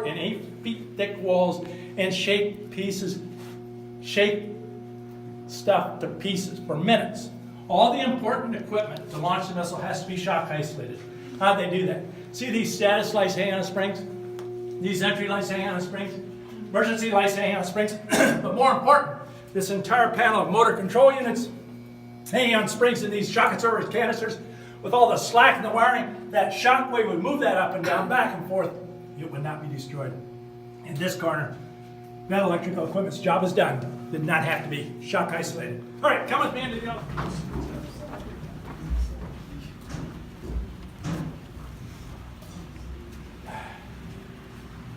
and 8 feet thick walls and shake stuff to pieces for minutes. All the important equipment to launch the missile has to be shock isolated. How'd they do that? See these status lights hanging on springs? These entry lights hanging on springs? Emergency lights hanging on springs? But more important, this entire panel of motor control units hanging on springs in these shock absorber canisters with all the slack in the wiring, that shock wave would move that up and down, back and forth. It would not be destroyed. In this corner, that electrical equipment's job is done. Did not have to be shock isolated. All right, come with me into the other.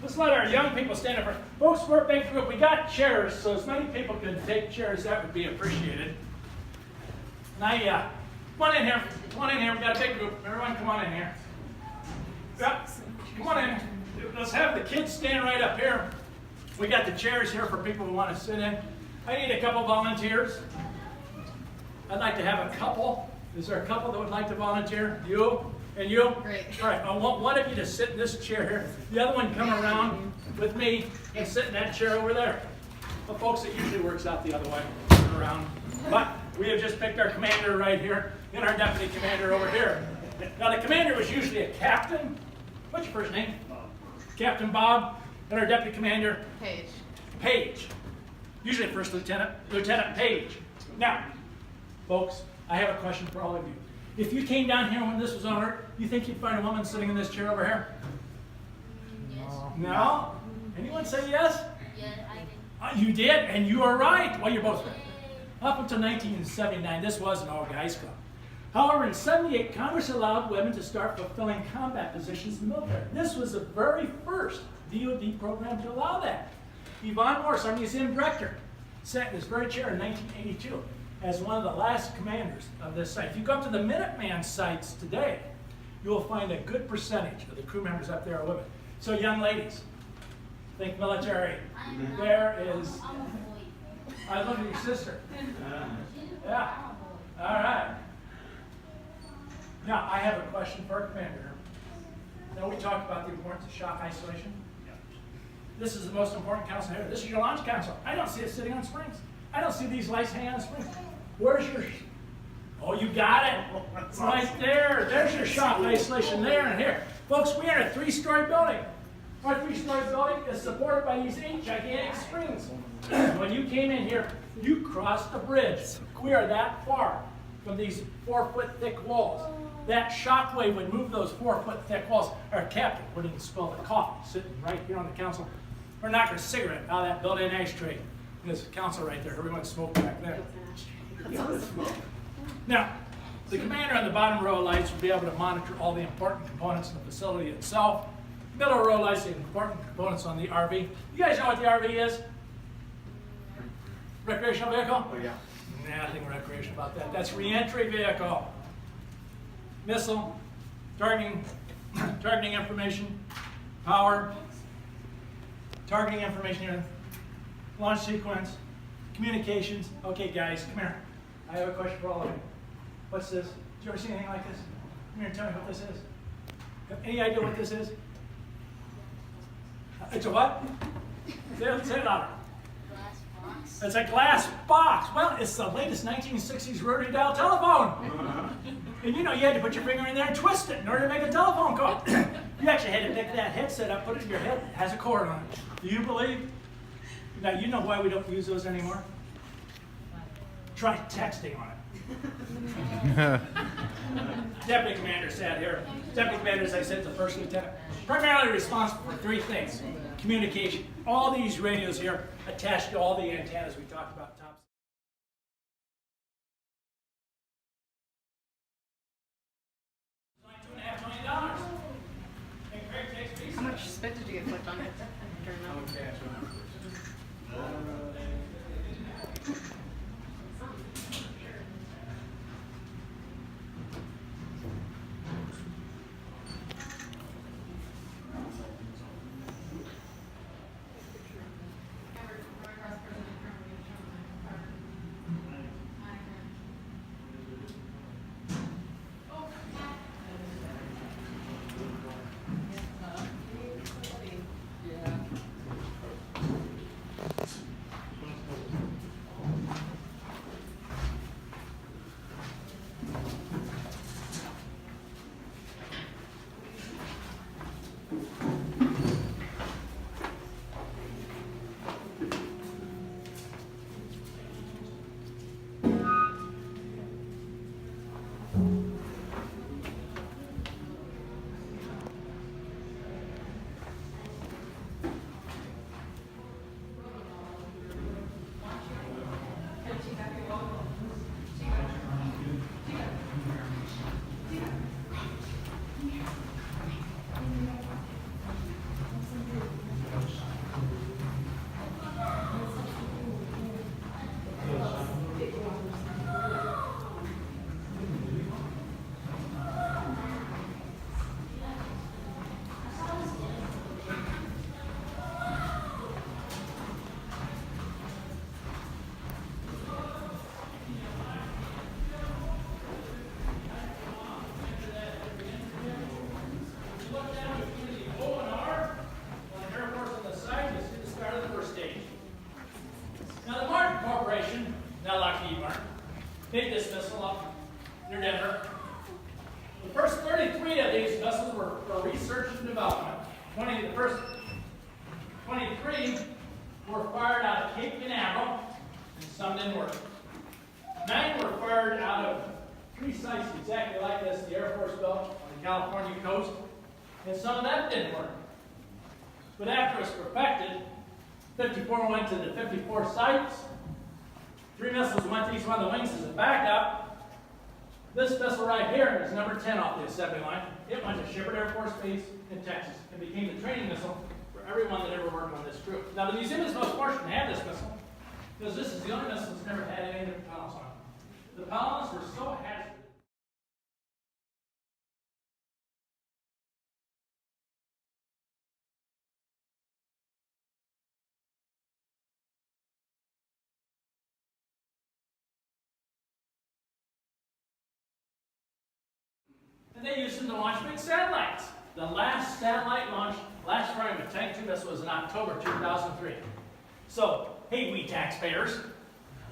Let's let our young people stand up. Folks, we're a big group. We got chairs, so as many people can take chairs, that would be appreciated. Now, come on in here. Come on in here. We've got a big group. Everyone, come on in here. Yep. Come on in. Let's have the kids stand right up here. We got the chairs here for people who want to sit in. I need a couple volunteers. I'd like to have a couple. Is there a couple that would like to volunteer? You and you? Great. All right, I want one of you to sit in this chair here. The other one come around with me and sit in that chair over there. Well, folks, it usually works out the other way, around. But we have just picked our commander right here and our deputy commander over here. Now, the commander was usually a captain. What's your first name? Captain Bob. And our deputy commander? Paige. Paige. Usually first lieutenant, Lieutenant Paige. Now, folks, I have a question for all of you. If you came down here when this was on Earth, you think you'd find a woman sitting in this chair over here? Yes. No? Anyone say yes? Yeah, I did. You did, and you are right. Well, you're both right. Up until 1979, this was an all-guys club. However, in 78, Congress allowed women to start fulfilling combat positions in the military. This was the very first DoD program to allow that. Yvonne Morris, our museum director, sat in this very chair in 1982 as one of the last commanders of this site. If you go up to the Minuteman sites today, you will find a good percentage of the crew members up there are women. So young ladies, think military. There is, I look at your sister. Yeah, all right. Now, I have a question for our commander. Now, we talked about the importance of shock isolation. This is the most important council here. This is your launch council. I don't see it sitting on springs. I don't see these lights hanging on springs. Where's your, oh, you got it. It's right there. There's your shock isolation there and here. Folks, we are in a 3-story building. Our 3-story building is supported by these 8 gigantic springs. When you came in here, you crossed the bridge. We are that far from these 4-foot thick walls. That shock wave would move those 4-foot thick walls. Our captain wouldn't even spill the coffee sitting right here on the council. Or knock a cigarette out of that built-in ashtray. There's a council right there. Everyone smoked back there. Now, the commander on the bottom row of lights will be able to monitor all the important components of the facility itself. Middle row lights, the important components on the RV. You guys know what the RV is? Recreational vehicle? Oh, yeah. Nothing recreational about that. That's re-entry vehicle. Missile, targeting information, power, targeting information here, launch sequence, communications. Okay, guys, come here. I have a question for all of you. What's this? Did you ever see anything like this? Come here and tell me what this is. Have any idea what this is? It's a what? Say it louder. It's a glass box. Well, it's the latest 1960s rotary dial telephone. And you know, you had to put your finger in there and twist it in order to make a telephone call. You actually had to pick that headset up, put it in your head. It has a cord on it. Do you believe? Now, you know why we don't use those anymore? Try texting on it. Deputy commander sat here. Deputy commander, as I said, is the first lieutenant. Primarily responsible for 3 things. Communication. All these radios here attached to all the antennas we talked about. How much spit did you get flicked on it? 23 were fired out of Cape Canaveral, and some didn't work. 9 were fired out of 3 sites exactly like this, the Air Force built on the California coast, and some of that didn't work. But after it was perfected, 54 went to the 54 sites. 3 missiles went to each one of the wings as a backup. This missile right here is number 10 off the assembly line. It went to Shepherd Air Force Base in Texas and became the training missile for everyone that ever worked on this group. Now, the museum is most fortunate to have this missile because this is the only missile that's never had any of the propellants on it. The propellants were so hazardous. And they used them to launch big satellites. The last satellite launch, last flying with Tank 2 missile was in October 2003. So, hey, we taxpayers,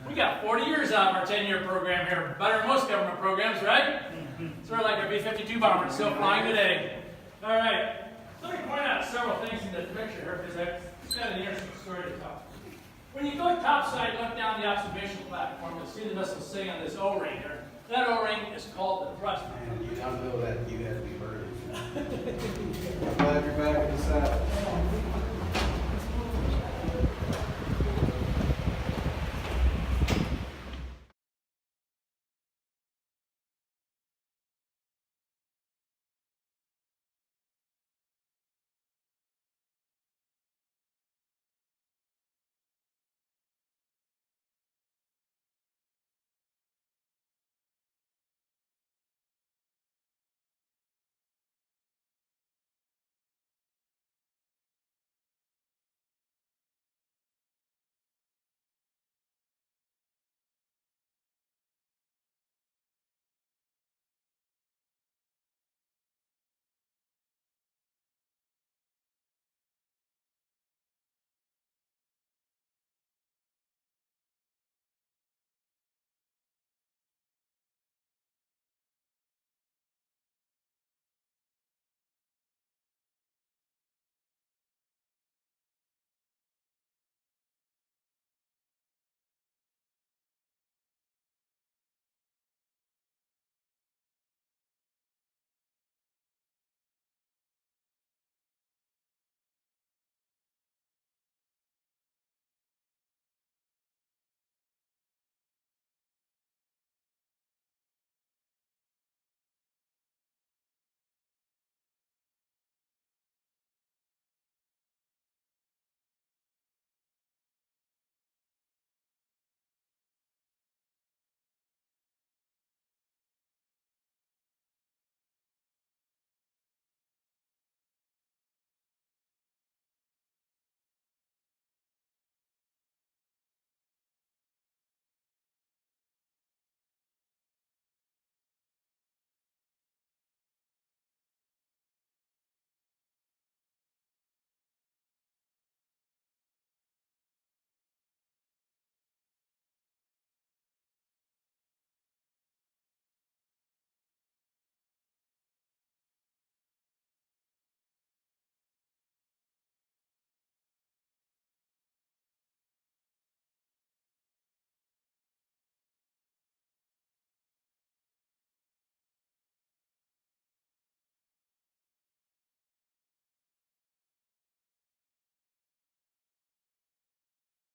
we got 40 years out of our 10-year program here. Better than most government programs, right? Sort of like our B-52 bomber, still flying today. All right, let me point out several things in the picture here because I've got an interesting story to tell. When you go topside, look down the observation platform, you'll see the missile sitting on this O-ring here. That O-ring is called the thrust. Man, you don't know that you have to be heard. I'm glad you're back in the saddle.